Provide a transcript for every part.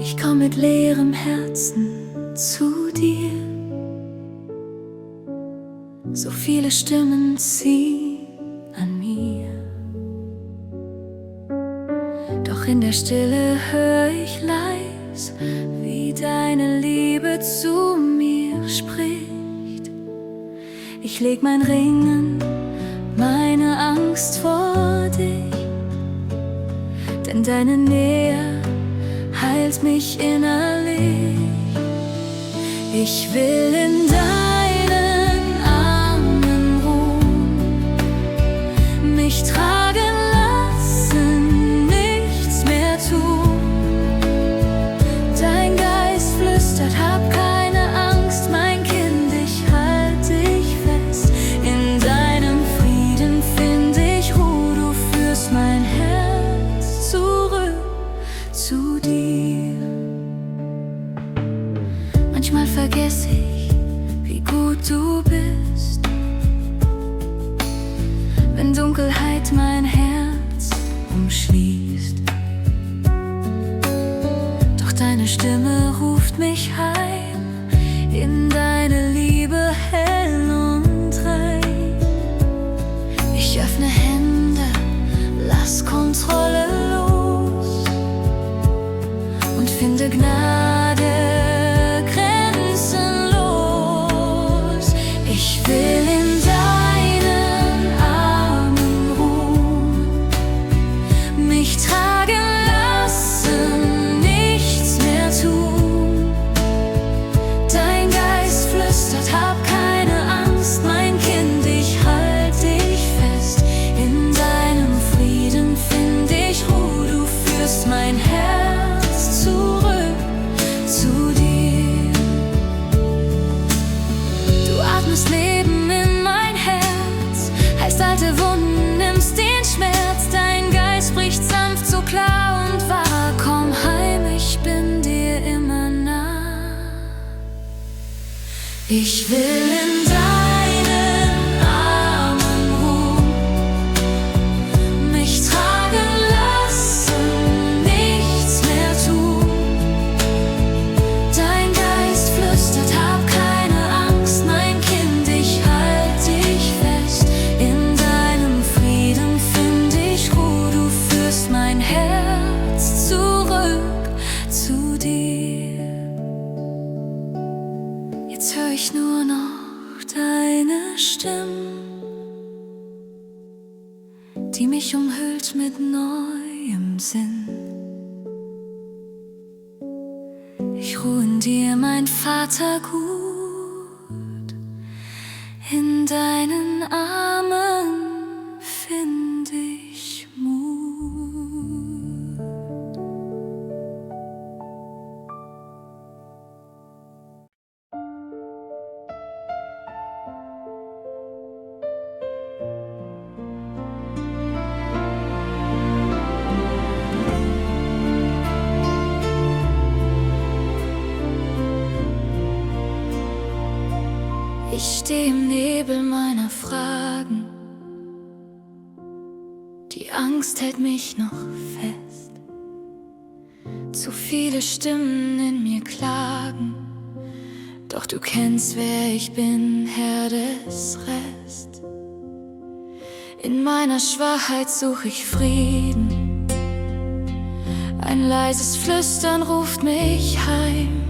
Ich komm mit leerem Herzen zu dir. So viele Stimmen ziehen an mir, doch in der Stille hör ich leis, wie deine Liebe zu mir spricht. Ich leg mein Ringen, meine Angst vor dich, denn deine Nähe heilt mich innerlich. Ich will in deinen Armen ruhen, mich tragen lassen, nichts mehr tun. Dein Geist flüstert, hab keine Angst, mein Kind, ich halt dich fest. In deinem Frieden find ich Ruhe, du führst mein Herz zurück zu dir. Manchmal vergesse ich, wie gut du bist, wenn Dunkelheit mein Herz umschließt. Doch deine Stimme ruft mich heim, in deine Liebe hell und rein. Ich öffne Hände, lass Kontrolle los und finde Gnade grenzenlos. Ich will in deinen Armen ruhen, mich tragen lassen, nichts mehr tun. Dein Geist flüstert, hab keine Angst, mein Kind, ich halt dich fest. In deinem Frieden find ich Ruhe, du führst mein Herz zurück zu dir. Du atmest Leben in mein Herz, heilst alte Wunden, nimmst den Schmerz. Dein Geist spricht sanft, so klar und wahr. Komm heim, ich bin dir immer nah. Ich will in deinen Armen ruhen, mich tragen lassen, nichts mehr tun. Dein Geist flüstert, hab keine Angst, mein Kind, ich halt dich fest. In deinem Frieden find ich Ruhe, du führst mein Herz zurück zu dir. Jetzt hör ich nur noch deine Stimme, die mich umhüllt mit neuem Sinn. Ich ruh in dir, mein Vater gut, in deinen Armen find ich Mut. Ich steh im Nebel meiner Fragen, die Angst hält mich noch fest. Zu viele Stimmen in mir klagen, doch du kennst, wer ich bin, Herr des Rest. In meiner Schwachheit such ich Frieden, ein leises Flüstern ruft mich heim.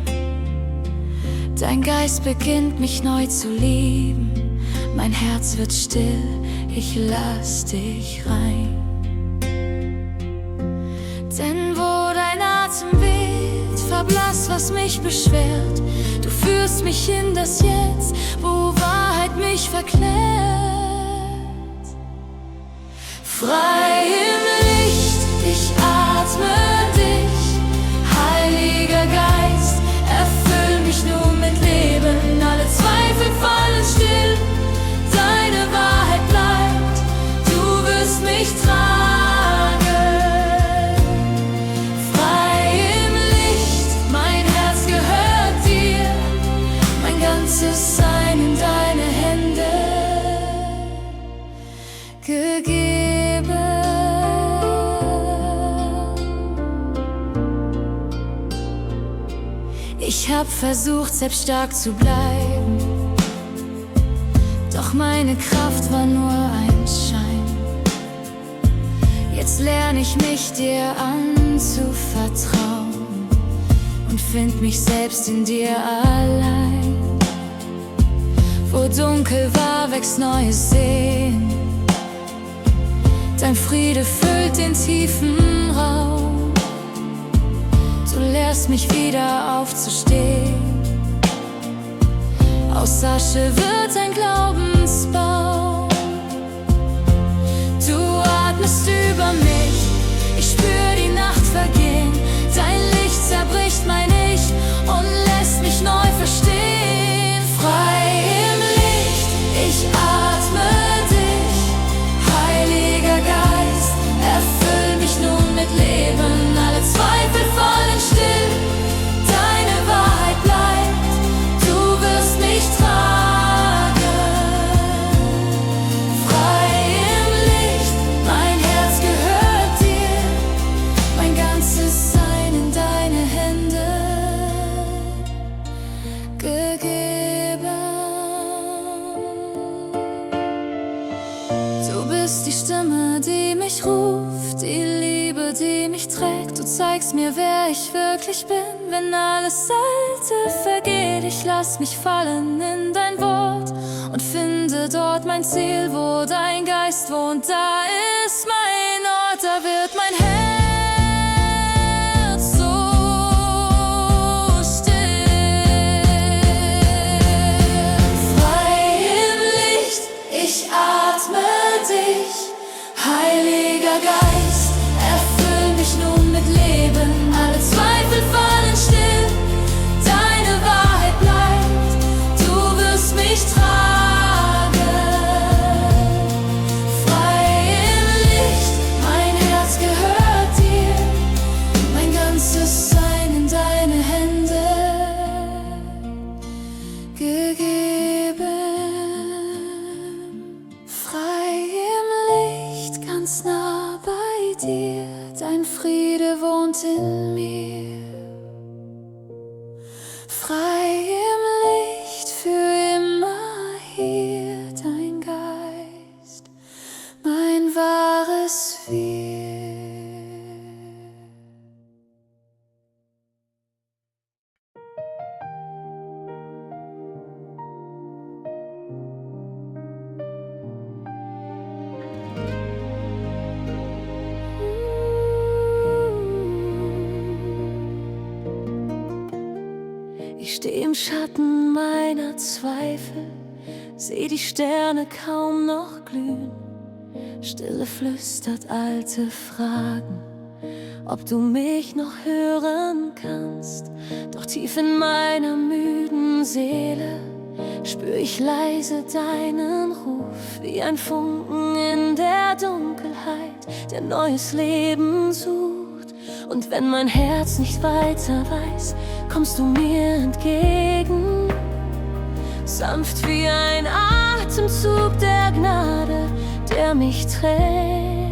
Dein Geist beginnt mich neu zu lieben, mein Herz wird still, ich lass dich rein. Denn wo dein Atem weht, verblasst, was mich beschwert. Du führst mich in das Jetzt, wo Wahrheit mich verklärt. Frei im Licht, ich atme dich, Heiliger Geist, erfüll mich nun mit Leben, alle Zweifel fallen still, deine Wahrheit bleibt, du wirst mich tragen. Frei im Licht, mein Herz gehört dir, mein ganzes Sein in deine Hände gegeben. Ich hab versucht, selbst stark zu bleiben, doch meine Kraft war nur ein Schein. Jetzt lerne ich mich dir anzuvertrauen und find mich selbst in dir allein. Wo dunkel war, wächst neues Sehen. Dein Friede füllt den tiefen Raum. Du lehrst mich wieder aufzustehen. Aus Asche wird ein Glaubensbaum. Du atmest über mich, ich spür die Nacht vergehen. Dein Licht zerbricht mein Ich und lässt mich neu verstehen. Frei im Licht, ich atme dich. Heiliger Geist, erfüll mich nun mit Leben. Alle Zweifel fallen still, deine Wahrheit bleibt. Du wirst mich tragen. Frei im Licht, mein Herz gehört dir. Mein ganzes Sein in deine Hände gegeben. Du bist die Stimme, die mich ruft, die Liebe, die mich trägt. Du zeigst mir, wer ich wirklich bin. Wenn alles Alte vergeht, ich lass mich fallen in dein Wort und finde dort mein Ziel. Wo dein Geist wohnt, da ist mein Ort. Da wird mein Herz so still. Frei im Licht, ich atme dich. Heiliger Geist, erfüll mich nun mit Leben. Alle Zweifel fallen still, deine Wahrheit bleibt. Du wirst mich tragen. Frei im Licht, mein Herz gehört dir. Mein ganzes Sein in deine Hände gegeben. Frei im Licht, ganz nah bei dir, dein Friede wohnt in mir. Frei im Licht, für immer hier, dein Geist, mein wahres Wir. Ich steh im Schatten meiner Zweifel, seh die Sterne kaum noch glühen. Stille flüstert alte Fragen, ob du mich noch hören kannst. Doch tief in meiner müden Seele spür ich leise deinen Ruf, wie ein Funken in der Dunkelheit, der neues Leben sucht. Und wenn mein Herz nicht weiter weiß, kommst du mir entgegen, sanft wie ein Atemzug der Gnade, der mich trägt.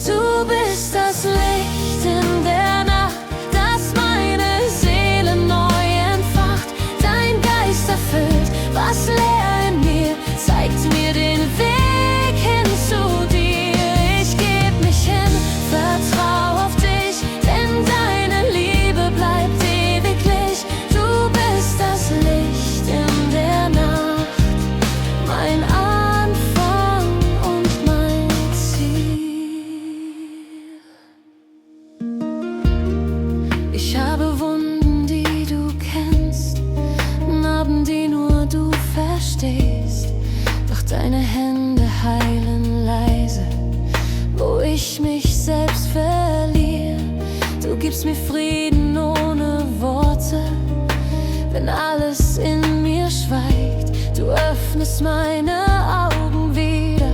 Du bist das Licht in der Nacht, das meine Seele neu entfacht. Dein Geist erfüllt, was leer in mir, zeigt mir den Weg hin zu dir. Ich geb mich hin, vertrau auf dich, denn deine Liebe bleibt ewiglich. Du bist das Licht in der Nacht, mein Anfang und mein Ziel. Ich habe Wunden, die du kennst, Narben, die nur du verstehst. Doch deine Hände heilen leise, wo ich mich selbst verliere. Du gibst mir Frieden ohne Worte, wenn alles in mir schweigt. Du öffnest meine Augen wieder,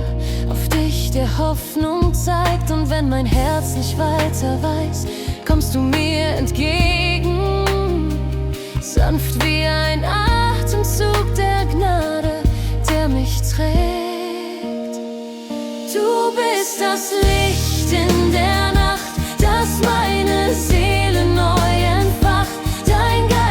auf dich der Hoffnung zeigt. Und wenn mein Herz nicht weiter weiß, kommst du mir entgegen, sanft wie ein Atemzug der Gnade, der mich trägt. Du bist das Licht in der Nacht, das meine Seele neu entfacht. Dein Geist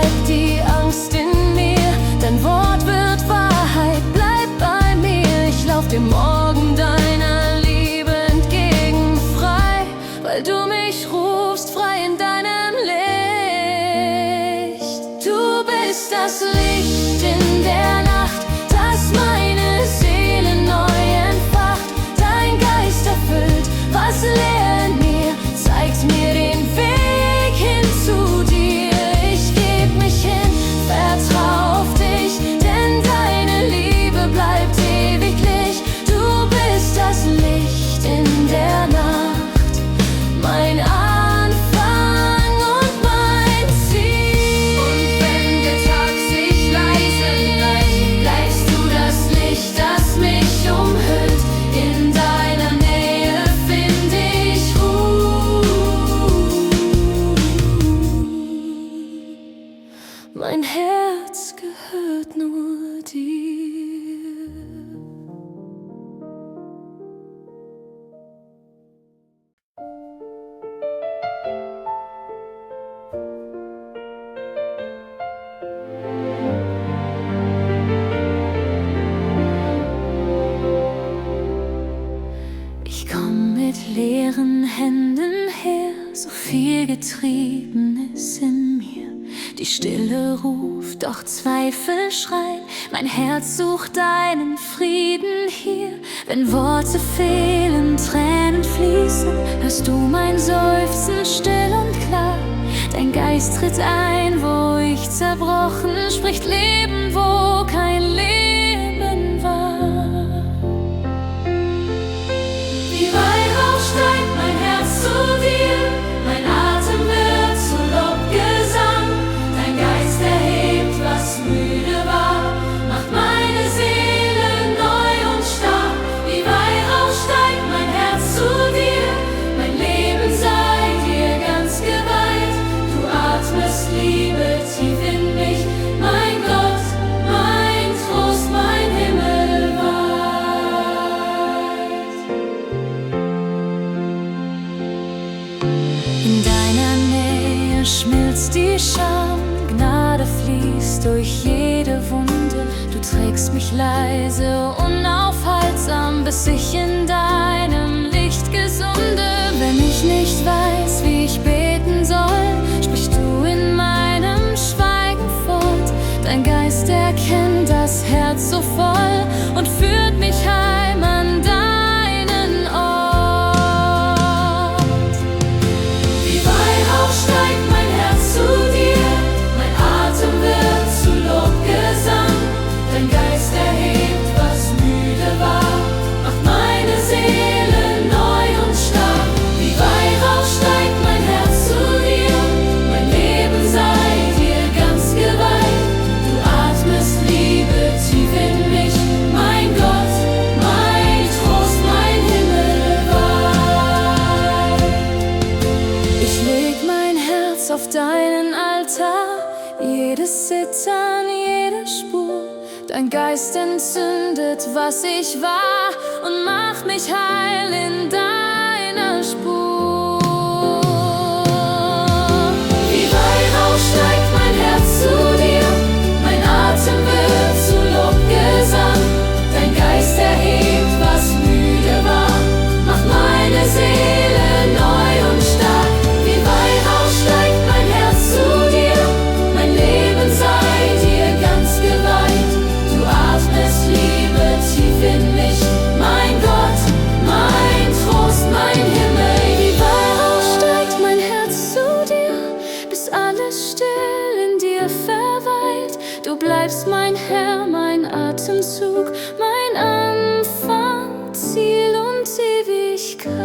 weg die Angst in mir. Dein Wort wird Wahrheit, bleib bei mir. Ich lauf dem Morgen deiner Liebe entgegen, frei, weil du mich rufst, frei in deinem Licht. Du bist das Licht in der Nacht, das meine Seele neu entfacht. Dein Geist erfüllt, was leer in mir, zeigt mir den Weg hin zu dir. Ich geb mich hin, vertrau auf dich, denn deine Liebe bleibt ewiglich. Du bist das Licht in der Nacht, mein Anfang und mein Ziel. Und wenn der Tag sich leise neigt, bleibst du das Licht, das mich umhüllt. In deiner Nähe find ich Ruhe. Mein Herz gehört nur dir. Ich komm mit leeren Händen her, so viel Getriebenes in mir. Die Stille ruft, doch Zweifel schreien. Mein Herz sucht deinen Frieden hier. Wenn Worte fehlen, Tränen fließen, hörst du mein Seufzen still und klar. Dein Geist tritt ein, wo ich zerbrochen, spricht Leben, wo kein Leben war. Wie Weihrauch steigt mein Herz zu dir, mein Atem wird zu Lobgesang. Dein Geist erhebt, was müde war, macht meine Seele neu und stark. Wie Weihrauch steigt mein Herz zu dir, mein Leben sei dir ganz geweiht. Du atmest Liebe tief in mich, mein Gott, mein Trost, mein Himmel weit. In deiner Nähe schmilzt die Scham, Gnade fließt durch jede Wunde. Du trägst mich leise, unaufhaltsam, bis ich in deinem Licht gesunde. Wenn ich nicht weiß, wie ich beten soll, sprichst du in meinem Schweigen fort. Dein Geist erkennt das Herz so voll und führt mich heim an deinen Ort. Wie Weihrauch steigt mein Herz zu dir, mein Atem wird zu Lobgesang. Dein Geist erhebt, was müde war, macht meine Seele neu und stark. Wie Weihrauch steigt mein Herz zu dir, mein Leben sei dir ganz geweiht. Du atmest Liebe tief in mich, mein Gott, mein Trost, mein Himmel weit. Ich leg mein Herz auf deinen Altar, jedes Zittern, jede Spur. Dein Geist entzündet, was ich war, und macht mich heil in deiner Spur. Wie Weihrauch steigt mein Herz zu dir, mein Atem wird zu Lobgesang. Dein Geist erhebt, was müde war, macht meine Seele neu und stark. Wie Weihrauch steigt mein Herz zu dir, mein Leben sei dir ganz geweiht. Du atmest Liebe tief in mich, mein Gott, mein Trost, mein Himmel. Wie Weihrauch steigt mein Herz zu dir, bis alles still in dir verweilt. Du bleibst mein Herr, mein Atemzug, mein Anfang, Ziel und Ewigkeit.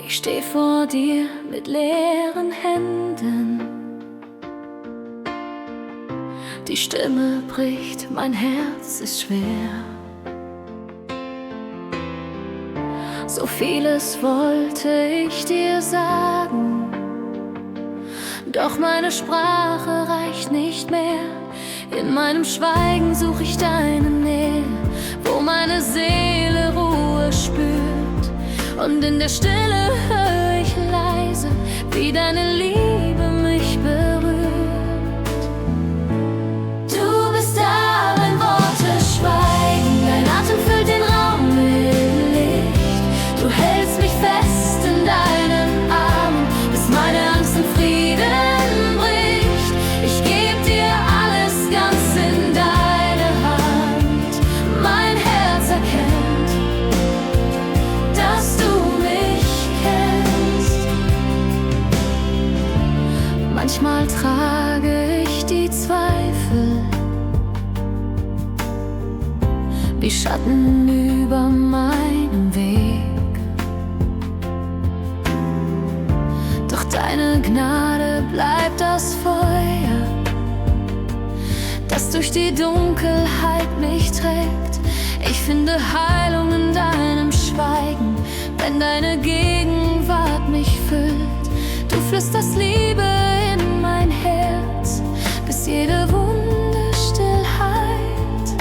Ich steh vor dir mit leeren Händen. Die Stimme bricht, mein Herz ist schwer. So vieles wollte ich dir sagen, doch meine Sprache reicht nicht mehr. In meinem Schweigen suche ich deine Nähe, wo meine Seele Ruhe spürt. Und in der Stille höre ich leise, wie deine Liebe mich berührt. Du bist da, wenn Worte schweigen, dein Atem füllt den Raum mit Licht. Du hältst mich fest in deinen Armen, bis meine Angst in Frieden bricht. Ich geb dir alles ganz in deine Hand. Mein Herz erkennt, dass du mich kennst. Manchmal trage ich die Zweifel wie Schatten über meinem Weg, doch deine Gnade bleibt das Feuer, das durch die Dunkelheit mich trägt. Ich finde Heilung in deinem Schweigen, wenn deine Gegenwart mich füllt. Du flüsterst Liebe in mein Herz, bis jede Wunde still heilt.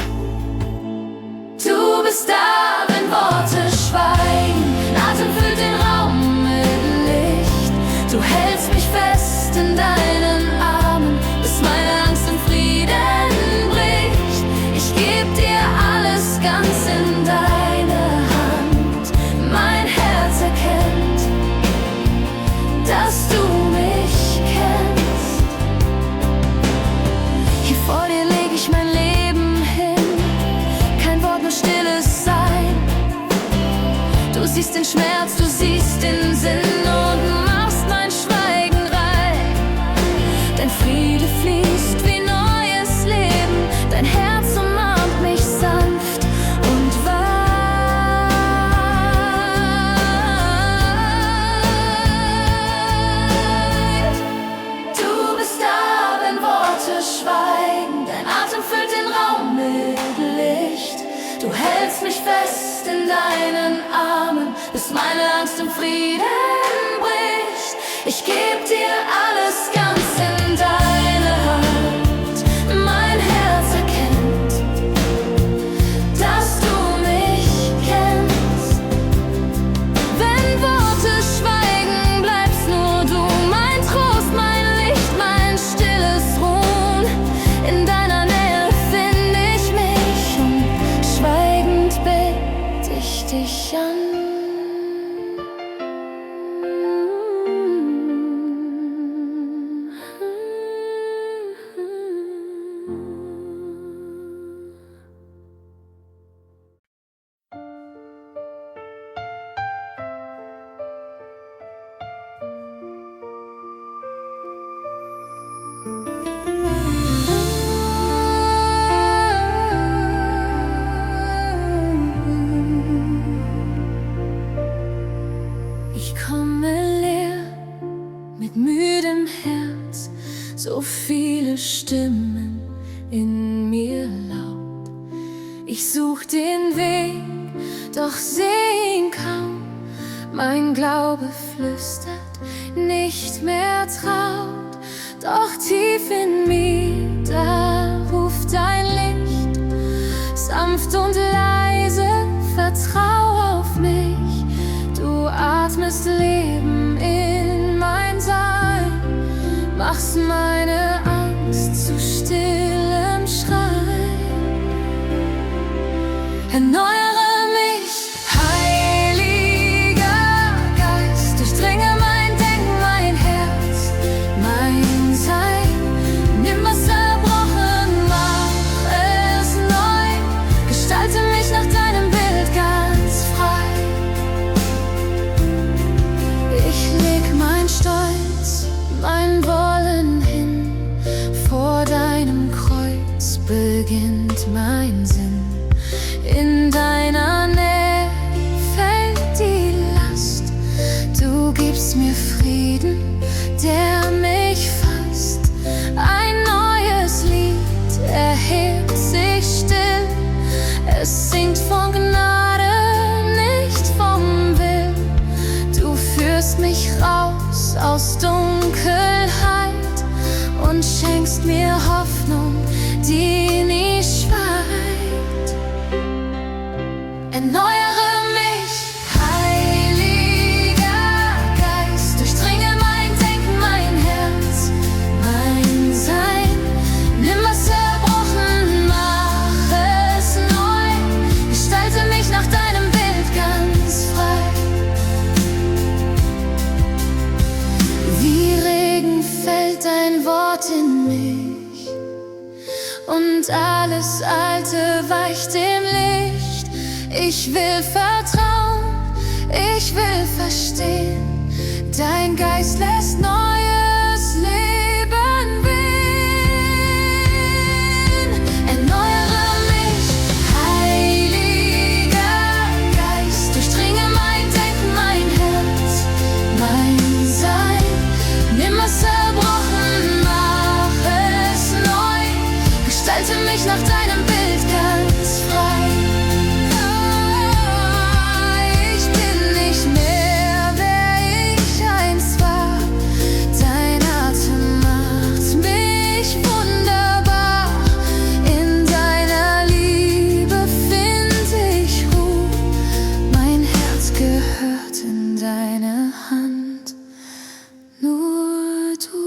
Du bist da, wenn Worte schweigen, dein Atem füllt den Raum mit Licht. Du hältst mich fest in deinen Armen, bis meine Angst in Frieden bricht. Ich geb dir alles ganz in deine Hand. Mein Herz erkennt, dass du mich kennst. Hier vor dir leg ich mein Leben hin, kein Wort, nur stilles Sein. Du siehst den Schmerz, du siehst den Sinn und machst mein Schweigen rein. Dein Friede fließt wie neues Leben, dein Herz umarmt mich sanft und weit. Du bist da, wenn Worte schweigen, dein Atem füllt den Raum mit Licht. Du hältst mich fest in deinen Armen, bis meine Angst im Frieden bricht. Ich geb dir alles ganz in deine Hand. Mein Herz erkennt, dass du mich kennst. Wenn Worte schweigen, bleibst nur du, mein Trost, mein Licht, mein stilles Ruhen. In deiner Nähe find ich mich und schweigend bete ich dich an. Ich komme leer mit müdem Herz, so viele Stimmen in mir laut. Ich such den Weg, doch seh ihn kaum. Mein Glaube flüstert, nicht mehr traut. Doch tief in mir, da ruft dein Licht, sanft und leise, vertrau auf mich. Du atmest Leben in mein Sein, machst meine Angst zu stillem Schrei. Erneuere mich, Heiliger Geist, durchdringe mein Denken, mein Herz, mein Sein. Nimm, was zerbrochen, mach es neu, gestalte mich nach deinem Bild ganz frei. Ich leg mein Stolz, mein Wollen hin, vor deinem Kreuz beginnt mein Sinn. In deiner Nähe fällt die Last, du gibst mir Frieden, der mich fasst. Ein neues Lied erhebt sich still, es singt von Gnade, nicht vom Willen. aus Dunkelheit und schenkst mir Hoffnung, die nie schweigt. Erneuere mich, Heiliger Geist, durchdringe mein Denken, mein Herz, mein Sein. Nimm was zerbrochen, mach es neu, gestalte mich nach deinem Bild ganz frei. Wie Regen fällt dein Wort in mich und alles Alte weicht dem Licht. Ich will vertrauen, ich will verstehen, dein Geist lässt neues Leben wehen. Erneuere mich, Heiliger Geist, durchdringe mein Denken, mein Herz, mein Sein. Nimm was zerbrochen, mach es neu, gestalte mich nach deinem Bild ganz frei. Ich bin nicht mehr, wer ich einst war. Dein Atem macht mich wunderbar. In deiner Liebe finde ich Ruhe. Mein Herz gehört in deine Hand. Nur du.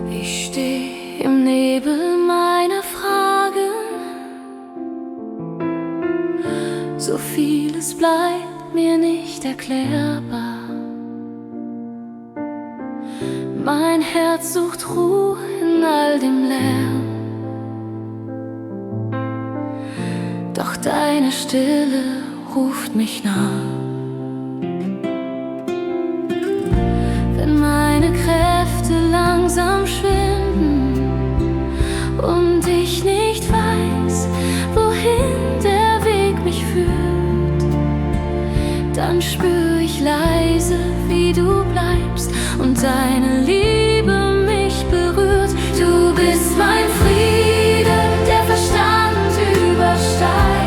Ich steh im Nebel meiner Fragen, so vieles bleibt mir nicht erklärbar. Mein Herz sucht Ruhe in all dem Lärm, doch deine Stille ruft mich nah. Wenn meine Kräfte langsam schwinden und ich nicht weiß, wohin der Weg mich führt, dann spür ich leise, wie du bleibst und deine Liebe mich berührt. Du bist mein Friede, der Verstand übersteigt.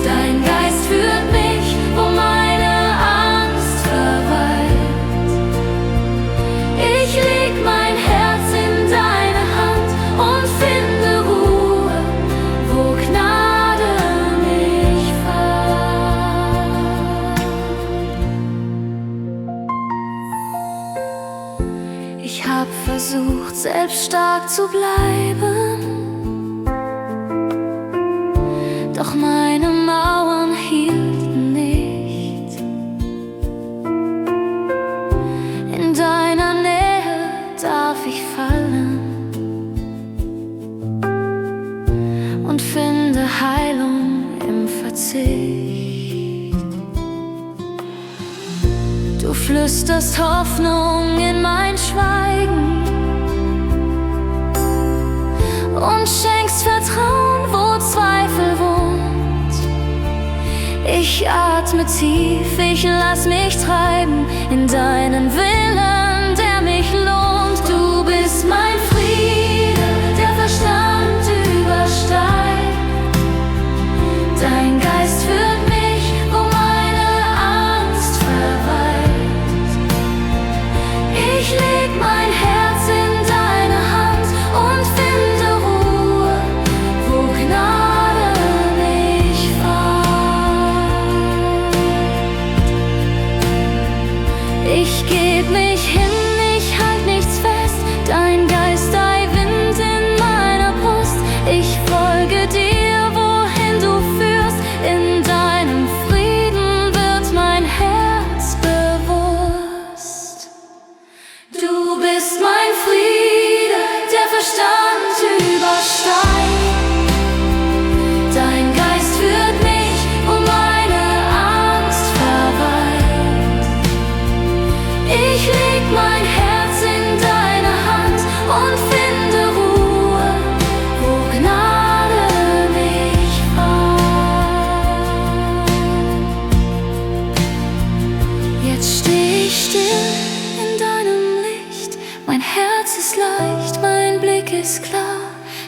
Dein Geist führt mich, wo meine Angst verweilt. Ich leg mein Herz in deine Hand und finde Ruhe, wo Gnade mich fand. Ich hab versucht, selbst stark zu bleiben, doch meine Mauern hielten nicht. In deiner Nähe darf ich fallen und finde Heilung im Verzicht. Du flüsterst Hoffnung in mein Schweigen und schenkst Vertrauen, wo Zweifel wohnt. Ich atme tief, ich lass mich treiben in deinen Willen, der mich lohnt. Du bist mein Friede, der Verstand übersteigt. Dein Geist führt mich, wo meine Angst verweilt. Ich leg mein Herz in deine Hand und finde Ruhe, wo Gnade mich fand. Ich geb mich hin.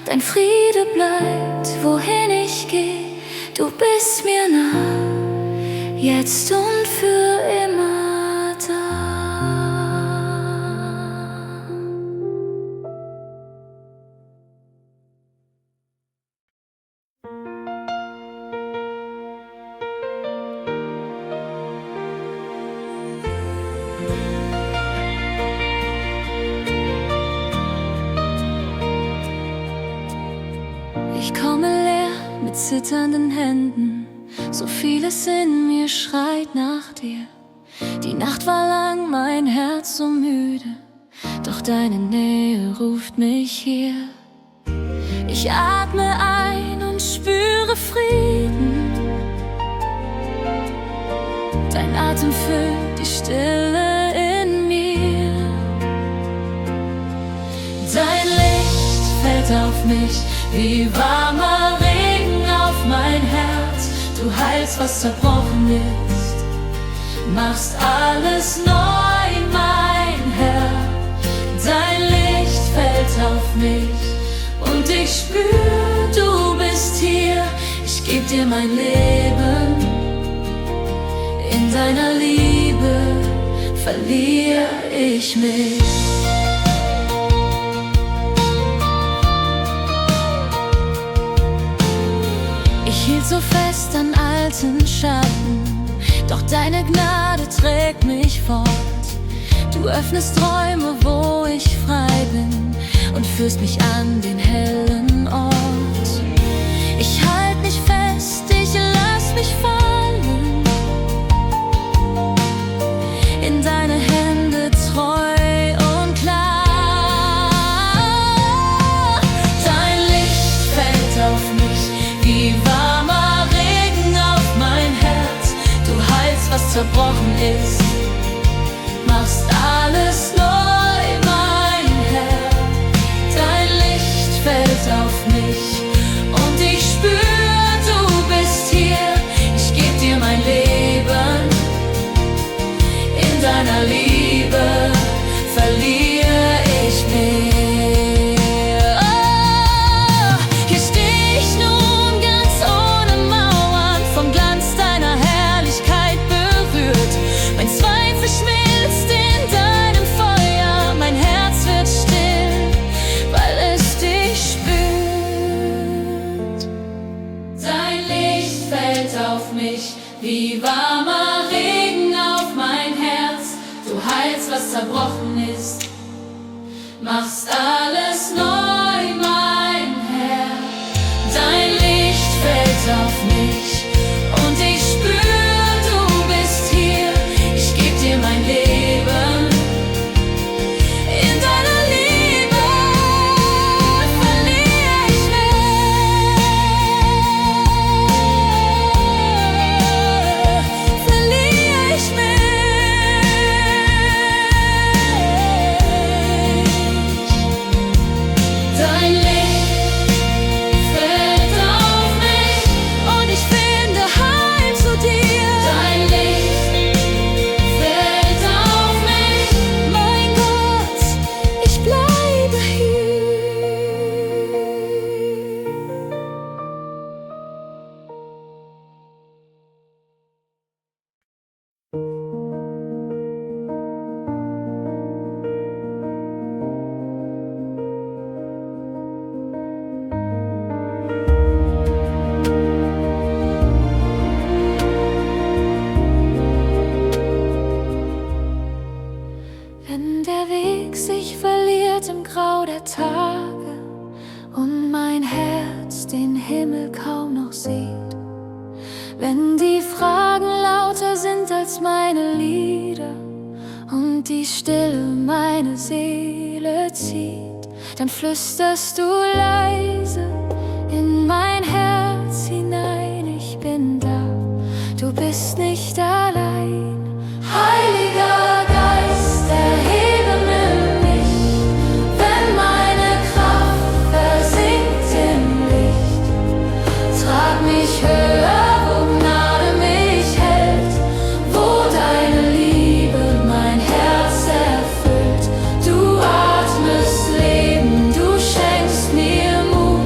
Dein Friede bleibt, wohin ich geh. Du bist mir nah, jetzt und für immer da. Ich komme leer mit zitternden Händen, so vieles in mir schreit nach dir. Die Nacht war lang, mein Herz so müde, doch deine Nähe ruft mich hier. Ich atme ein und spüre Frieden, dein Atem füllt die Stille in mir. Dein Licht fällt auf mich wie warmer Regen auf mein Herz. Du heilst, was zerbrochen ist, machst alles neu, mein Herr. Dein Licht fällt auf mich und ich spür, du bist hier. Ich geb dir mein Leben, in deiner Liebe verliere ich mich. Ich hielt so fest an alten Schatten, doch deine Gnade trägt mich fort. Du öffnest Träume, wo ich frei bin, und führst mich an den hellen Ort. Ich halt mich fest, ich lass mich fallen in deine Hände, treu und klar. Dein Licht fällt auf mich wie warmer Regen auf mein Herz. Du heilst, was zerbrochen ist, machst alles neu, mein Herr. Dein Licht fällt auf mich und ich spür, du bist hier. Ich geb dir mein Leben, in deiner Liebe verliere ich mich. Wie warmer Regen auf mein Herz, du heilst, was zerbrochen ist, machst alles neu, mein Herr. Dein Licht fällt auf mich und ich spür, du bist hier. Ich geb dir mein Leben, in deiner Liebe verliere ich sich verliert im Grau der Tage und mein Herz den Himmel kaum noch sieht. Wenn die Fragen lauter sind als meine Lieder und die Stille meine Seele zieht, dann flüsterst du leise in mein Herz hinein: Ich bin da, du bist nicht allein. Heiliger Geist, erhebe mich, wenn meine Kraft versinkt im Licht. Trag mich höher, wo Gnade mich hält, wo deine Liebe mein Herz erfüllt. Du atmest Leben, du schenkst mir Mut.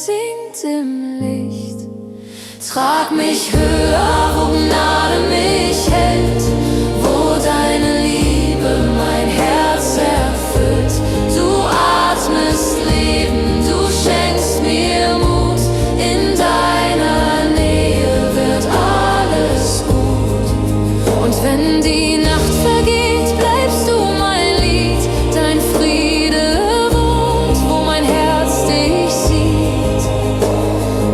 singt im Licht. Trag mich höher, wo Gnade mich hält, wo deine Liebe mein Herz erfüllt. Du atmest Leben, du schenkst mir Mut, in deiner Nähe wird alles gut. Und wenn die Nacht vergeht, bleibst du mein Lied, dein Friede wohnt, wo mein Herz dich sieht.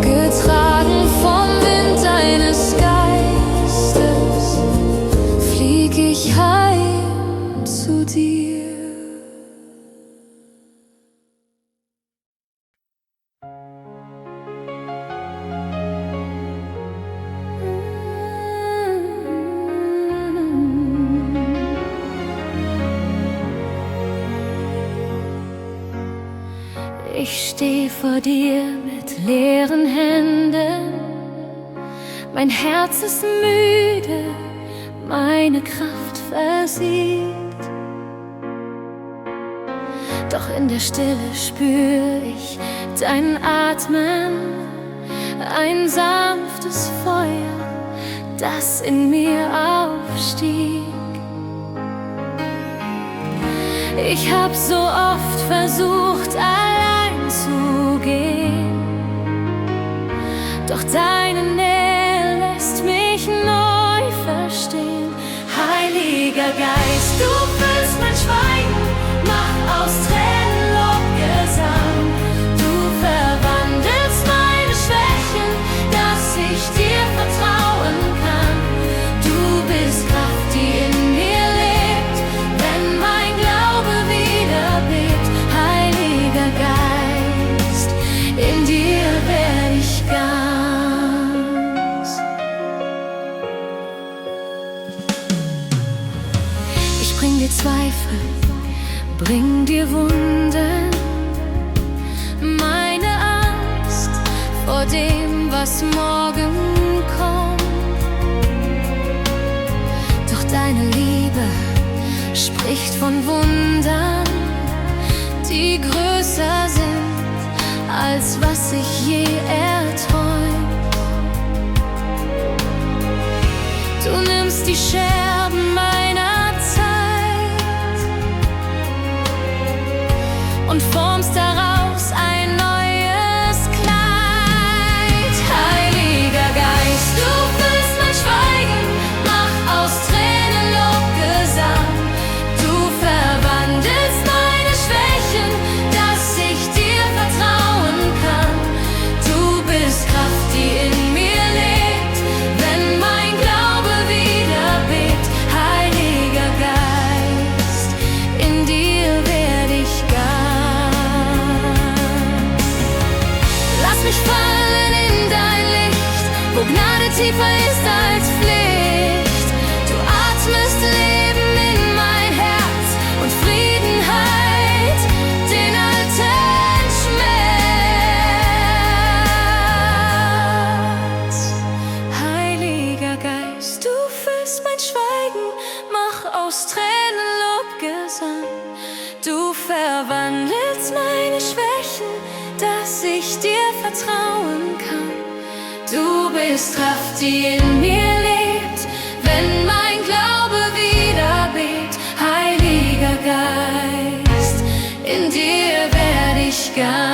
Getragen vom Wind deines Geistes flieg ich heim zu dir. Ich steh vor dir mit leeren Händen, mein Herz ist müde, meine Kraft versiegt. Doch in der Stille spür ich dein Atmen, ein sanftes Feuer, das in mir aufstieg. Ich hab so oft versucht, allein zu gehen, doch deine Nähe lässt mich neu verstehen. Heiliger Geist, du füllst mein Schweigen, mach aus Tränen Lobgesang. Du verwandelst meine Schwächen, dass ich dir vertrauen kann. Du bist Kraft, die in mir lebt, wenn mein Glaube wieder bebt. Heiliger Geist, in dir werd ich ganz. Ich bring dir Zweifel, bring dir Wunden, meine Angst vor dem, was morgen kommt. Doch deine Liebe spricht von Wundern, die größer sind, als was ich je erträumt. Du nimmst die Scherben meiner Zeit und formst daraus ein neues Kleid. Heiliger Geist, du füllst mein Schweigen, mach aus Tränen Lobgesang. Du verwandelst meine Schwächen, dass ich dir vertrauen kann. Du bist Kraft, die in mir lebt, wenn mein Glaube wieder bebt. Heiliger Geist, in dir werd ich ganz. Lass mich fallen in dein Licht, wo Gnade tiefer ist als Pflicht. Du atmest Leben in mein Herz und Frieden heilt den alten Schmerz. Heiliger Geist, du füllst mein Schweigen, mach aus Tränen Lobgesang. Du verwandelst meine Schwächen, dass ich dir vertrauen kann. Du bist Kraft, die in mir lebt, wenn mein Glaube wieder bebt. Heiliger Geist, in dir werd ich ganz.